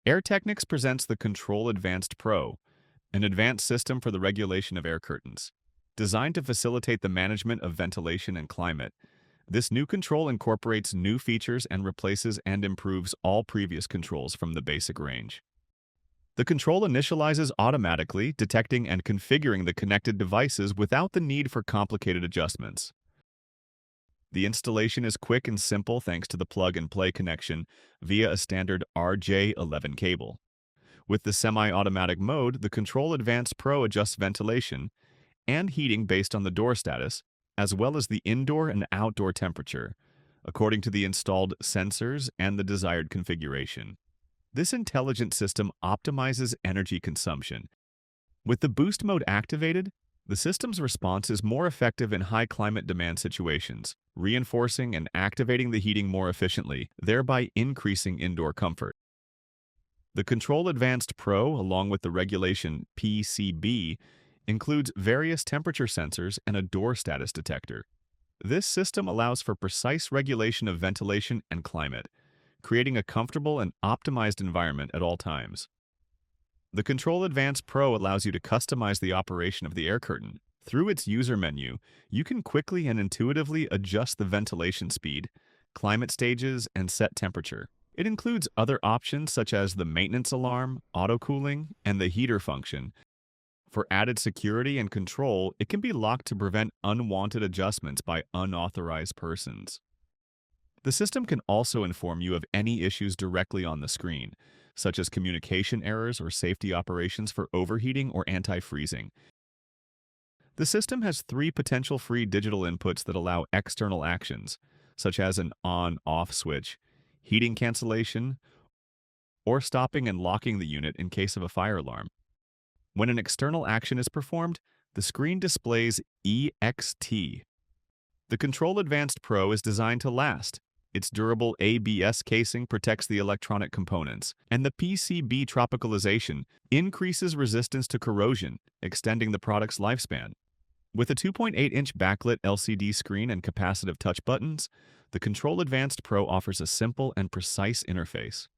Airtecnics presents the Control Advanced Pro, an advanced system for the regulation of air curtains. Designed to facilitate the management of ventilation and climate, this new control incorporates new features and replaces and improves all previous controls from the basic range. The control initializes automatically, detecting and configuring the connected devices without the need for complicated adjustments. The installation is quick and simple thanks to the plug-and-play connection via a standard RJ11 cable. With the semi-automatic mode, the Control Advanced Pro adjusts ventilation and heating based on the door status, as well as the indoor and outdoor temperature, according to the installed sensors and the desired configuration. This intelligent system optimizes energy consumption. With the boost mode activated, the system's response is more effective in high climate demand situations, reinforcing and activating the heating more efficiently, thereby increasing indoor comfort. The Control Advanced Pro, along with the regulation PCB, includes various temperature sensors and a door status detector. This system allows for precise regulation of ventilation and climate, creating a comfortable and optimized environment at all times. The Control Advanced Pro allows you to customize the operation of the air curtain. Through its user menu, you can quickly and intuitively adjust the ventilation speed, climate stages, and set temperature. It includes other options such as the maintenance alarm, auto cooling, and the heater function. For added security and control, it can be locked to prevent unwanted adjustments by unauthorized persons. The system can also inform you of any issues directly on the screen, such as communication errors or safety operations for overheating or anti-freezing. The system has three potential free digital inputs that allow external actions, such as an on-off switch, heating cancellation, or stopping and locking the unit in case of a fire alarm. When an external action is performed, the screen displays EXT. The Control Advanced Pro is designed to last. Its durable ABS casing protects the electronic components, and the PCB tropicalization increases resistance to corrosion, extending the product's lifespan. With a 2.8-inch backlit LCD screen and capacitive touch buttons, the Control Advanced Pro offers a simple and precise interface.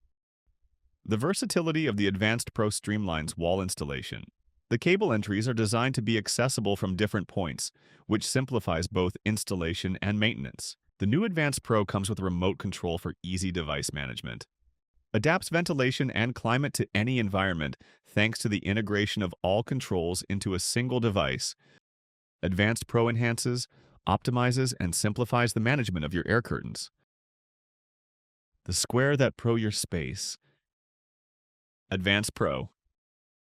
The versatility of the Advanced Pro streamlines wall installation. The cable entries are designed to be accessible from different points, which simplifies both installation and maintenance. The new Advanced Pro comes with remote control for easy device management. Adapts ventilation and climate to any environment thanks to the integration of all controls into a single device. Advanced Pro enhances, optimizes, and simplifies the management of your air curtains. The square that pro your space. Advanced Pro.